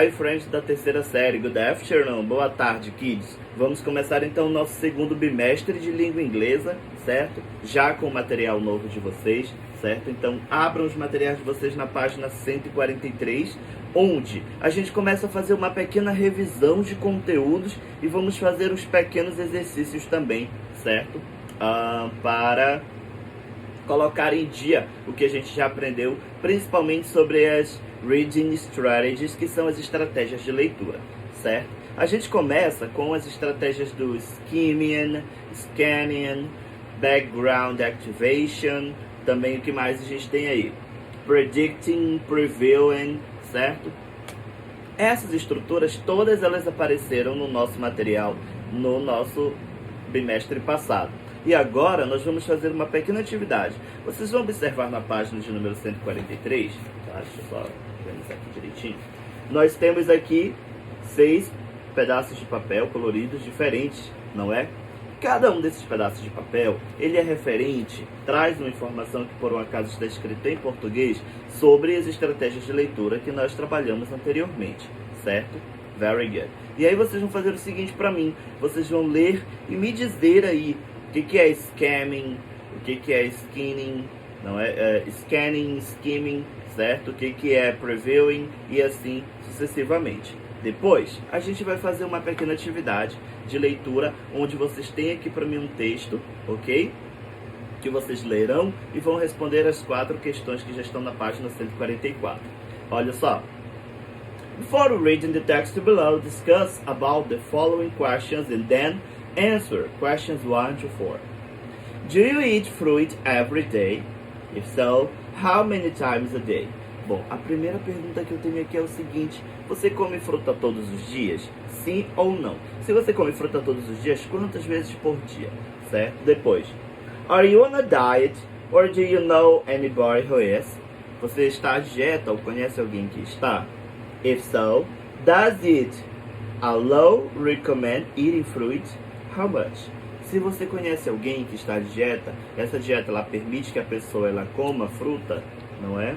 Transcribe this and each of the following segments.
Hi friends da terceira série, good afternoon, boa tarde kids. Vamos começar então o nosso segundo bimestre de língua inglesa, certo? Já com o material novo de vocês, certo? Então abram os materiais de vocês na página 143, onde a gente começa a fazer uma pequena revisão de conteúdos e vamos fazer uns pequenos exercícios também, certo? Para colocar em dia o que a gente já aprendeu, principalmente sobre as reading strategies, que são as estratégias de leitura, certo? A gente começa com as estratégias do skimming, scanning, background activation, também o que mais a gente tem aí? Predicting, previewing, certo? Essas estruturas, todas elas apareceram no nosso material, no nosso bimestre passado. E agora nós vamos fazer uma pequena atividade. Vocês vão observar na página de número 143, tá? Deixa eu só organizar aqui direitinho. Nós temos aqui 6 pedaços de papel coloridos diferentes, não é? Cada um desses pedaços de papel, ele é referente, traz uma informação que por um acaso está escrita em português sobre as estratégias de leitura que nós trabalhamos anteriormente, certo? Very good. E aí vocês vão fazer o seguinte para mim, vocês vão ler e me dizer aí o que é scamming, o que é skinning, não é? Scanning, skimming, certo? O que é previewing e assim sucessivamente. Depois, a gente vai fazer uma pequena atividade de leitura, onde vocês têm aqui para mim um texto, ok? Que vocês lerão e vão responder as 4 questões que já estão na página 144. Olha só. Before reading the text below, discuss about the following questions and then answer questions 1 to 4. Do you eat fruit every day? If so, how many times a day? Bom, a primeira pergunta que eu tenho aqui é o seguinte: você come fruta todos os dias? Sim ou não? Se você come fruta todos os dias, quantas vezes por dia? Certo? Depois, are you on a diet or do you know anybody who is? Você está à dieta ou conhece alguém que está? If so, does it allow recommend eating fruit? How much? Se você conhece alguém que está à dieta, essa dieta ela permite que a pessoa ela coma fruta, não é?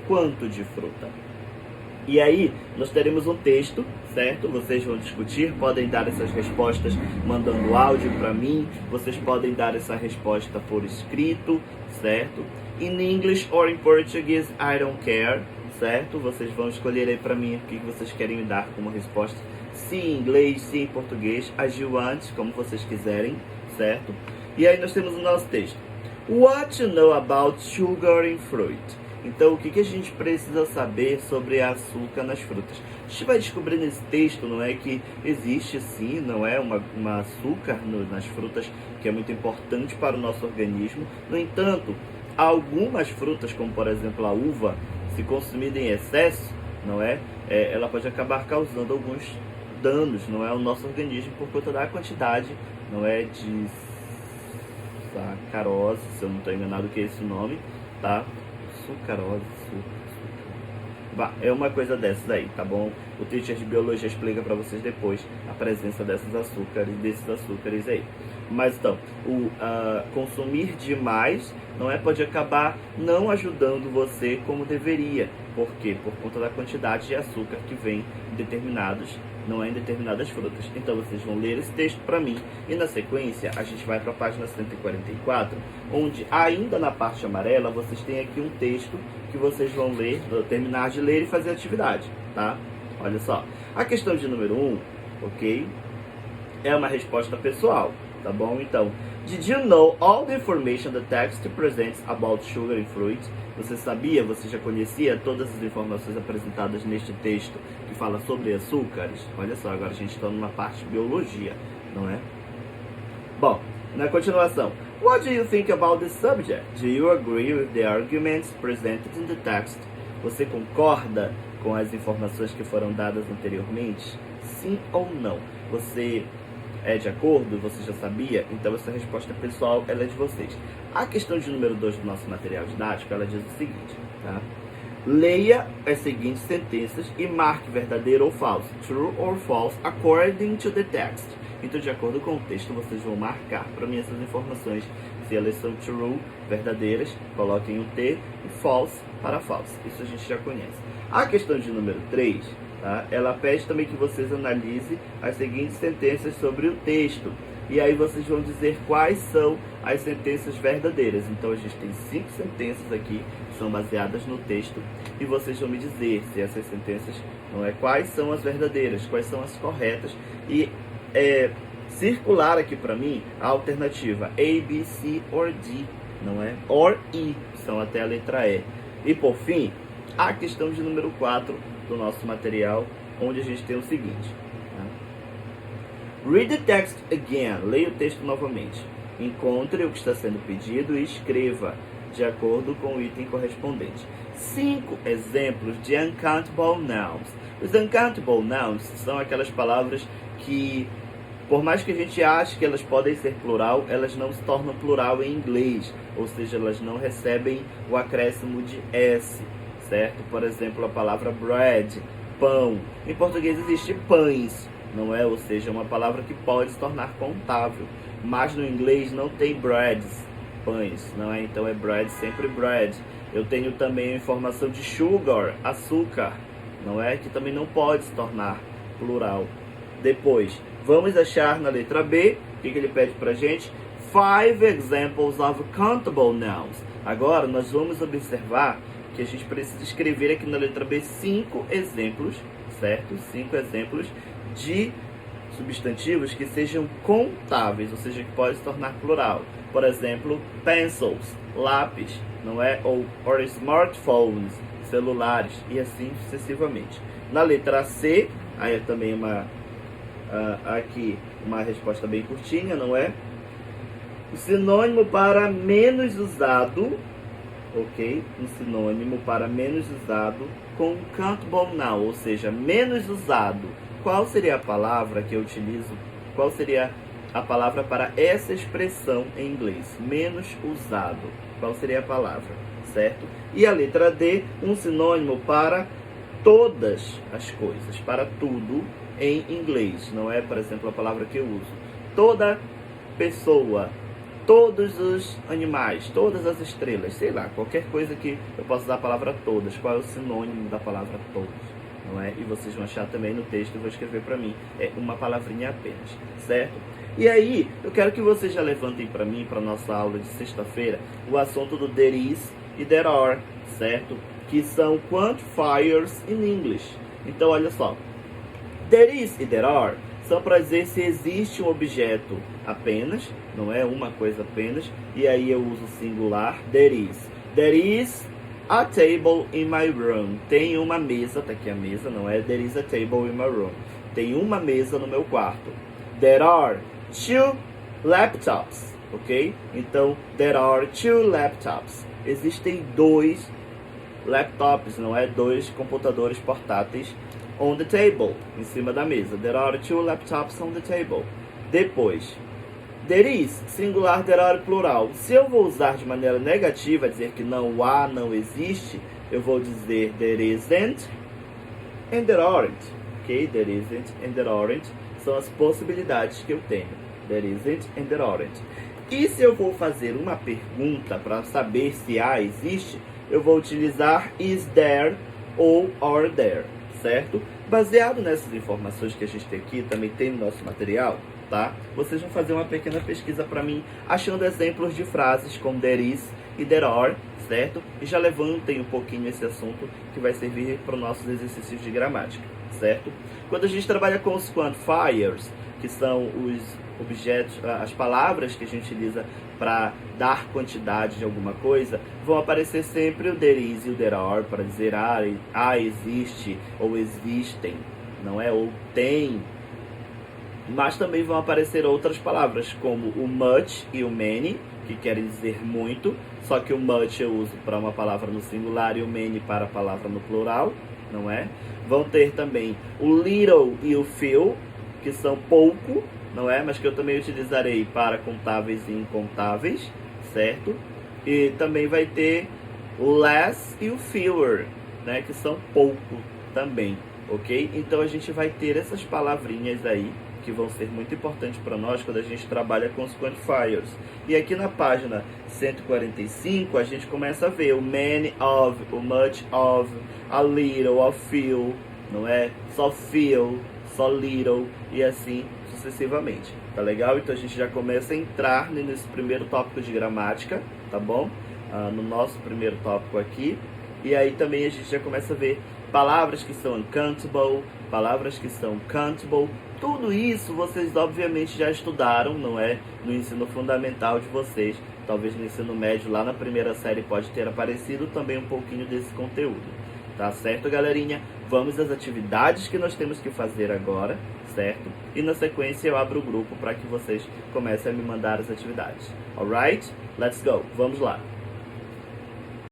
Quanto de fruta? E aí, nós teremos um texto, certo? Vocês vão discutir, podem dar essas respostas mandando áudio para mim, vocês podem dar essa resposta por escrito, certo? In English or in Portuguese, I don't care, certo? Vocês vão escolher aí para mim o que vocês querem me dar como resposta. Se em inglês, se em português, as you want, como vocês quiserem, certo? E aí nós temos o nosso texto. What you know about sugar in fruit? Então, o que a gente precisa saber sobre açúcar nas frutas? A gente vai descobrir nesse texto, não é, que existe sim, não é, uma açúcar nas frutas que é muito importante para o nosso organismo. No entanto, algumas frutas, como por exemplo a uva, se consumida em excesso, não é, ela pode acabar causando alguns danos, não é, ao nosso organismo por conta da quantidade, não é, de sacarose, se eu não estou enganado que é esse o nome, tá? Sucarose, é uma coisa dessas aí, tá bom? O teacher de biologia explica para vocês depois a presença desses açúcares aí. Mas então, consumir demais não é, pode acabar não ajudando você como deveria. Por quê? Por conta da quantidade de açúcar que vem em determinadas frutas. Então vocês vão ler esse texto para mim e na sequência a gente vai para a página 144, onde ainda na parte amarela vocês têm aqui um texto que vocês vão ler, terminar de ler e fazer a atividade, tá? Olha só, a questão de número 1, ok? É uma resposta pessoal, tá bom? Então, did you know all the information the text presents about sugar and fruit? Você sabia, você já conhecia todas as informações apresentadas neste texto que fala sobre açúcares? Olha só, agora a gente está numa parte de biologia, não é? Bom, na continuação, what do you think about the subject? Do you agree with the arguments presented in the text? Você concorda com as informações que foram dadas anteriormente? Sim ou não? Você é de acordo? Você já sabia? Então essa resposta pessoal ela é de vocês. A questão de número 2 do nosso material didático, ela diz o seguinte, tá? Leia as seguintes sentenças e marque verdadeiro ou falso, true or false, according to the text. Então, de acordo com o texto, vocês vão marcar para mim essas informações. Se elas são true, verdadeiras, coloquem um T, e false para false. Isso a gente já conhece. A questão de número 3, tá? Ela pede também que vocês analisem as seguintes sentenças sobre o texto. E aí vocês vão dizer quais são as sentenças verdadeiras. Então a gente tem 5 sentenças aqui que são baseadas no texto. E vocês vão me dizer se essas sentenças, não é, quais são as verdadeiras, quais são as corretas. E circular aqui para mim a alternativa A, B, C or D, não é? Or E, são até a letra E. E por fim, a questão de número 4 do nosso material, onde a gente tem o seguinte. Read the text again. Leia o texto novamente. Encontre o que está sendo pedido e escreva de acordo com o item correspondente. 5 exemplos de uncountable nouns. Os uncountable nouns são aquelas palavras que, por mais que a gente ache que elas podem ser plural, elas não se tornam plural em inglês. Ou seja, elas não recebem o acréscimo de S, certo? Por exemplo, a palavra bread, pão. Em português existe pães, não é? Ou seja, uma palavra que pode se tornar contável. Mas no inglês não tem breads, pães, não é? Então é bread, sempre bread. Eu tenho também a informação de sugar, açúcar, não é? Que também não pode se tornar plural. Depois, vamos achar na letra B, o que ele pede pra gente? 5 examples of countable nouns. Agora nós vamos observar que a gente precisa escrever aqui na letra B 5 exemplos, certo? 5 exemplos de substantivos que sejam contáveis, ou seja, que pode se tornar plural. Por exemplo, pencils, lápis, não é? Ou smartphones, celulares, e assim sucessivamente. Na letra C, aí é também aqui uma resposta bem curtinha, não é? O sinônimo para menos usado, ok? Um sinônimo para menos usado com countable noun, ou seja, menos usado. Qual seria a palavra que eu utilizo? Qual seria a palavra para essa expressão em inglês? Menos usado. Qual seria a palavra? Certo? E a letra D, um sinônimo para todas as coisas, para tudo em inglês. Não é, por exemplo, a palavra que eu uso. Toda pessoa, todos os animais, todas as estrelas, sei lá, qualquer coisa que eu possa usar a palavra todas. Qual é o sinônimo da palavra todos? Não é? E vocês vão achar também no texto, eu vou escrever para mim, é uma palavrinha apenas, certo? E aí, eu quero que vocês já levantem para mim, para nossa aula de sexta-feira, o assunto do there is e there are, certo? Que são quantifiers in English. Então, olha só, there is e there are são para dizer se existe um objeto apenas, não é? Uma coisa apenas, e aí eu uso singular, there is. There is a table in my room. Tem uma mesa, tá aqui a mesa, não é? There is a table in my room. Tem uma mesa no meu quarto. There are 2 laptops, ok? Então, there are 2 laptops. Existem 2 laptops, não é? 2 computadores portáteis on the table, em cima da mesa. There are 2 laptops on the table. Depois, there is, singular, there are, plural. Se eu vou usar de maneira negativa, dizer que não há, não existe, eu vou dizer there isn't and there aren't. Ok? There isn't and there aren't são as possibilidades que eu tenho. There isn't and there aren't. E se eu vou fazer uma pergunta para saber se há, existe, eu vou utilizar is there ou are there, certo? Baseado nessas informações que a gente tem aqui, também tem no nosso material, tá? Vocês vão fazer uma pequena pesquisa para mim, achando exemplos de frases com there is e there are, certo? E já levantem um pouquinho esse assunto que vai servir para os nossos exercícios de gramática, certo? Quando a gente trabalha com os quantifiers, que são os objetos, as palavras que a gente utiliza para dar quantidade de alguma coisa, vão aparecer sempre o there is e o there are para dizer existe ou existem, não é? Ou tem. Mas também vão aparecer outras palavras, como o much e o many, que querem dizer muito, só que o much eu uso para uma palavra no singular e o many para a palavra no plural, não é? Vão ter também o little e o few, que são pouco, não é? Mas que eu também utilizarei para contáveis e incontáveis, certo? E também vai ter o less e o fewer, né? Que são pouco também, ok? Então a gente vai ter essas palavrinhas aí, que vão ser muito importantes para nós quando a gente trabalha com os quantifiers. E aqui na página 145, a gente começa a ver o many of, o much of, a little, a few, não é? Só feel, só little e assim sucessivamente, tá legal? Então a gente já começa a entrar nesse primeiro tópico de gramática, tá bom? No nosso primeiro tópico aqui. E aí também a gente já começa a ver palavras que são uncountable, palavras que são countable. Tudo isso vocês obviamente já estudaram, não é? No ensino fundamental de vocês. Talvez no ensino médio, lá na primeira série, pode ter aparecido também um pouquinho desse conteúdo. Tá certo, galerinha? Vamos às atividades que nós temos que fazer agora, certo? E na sequência eu abro o grupo para que vocês comecem a me mandar as atividades. Alright? Let's go! Vamos lá!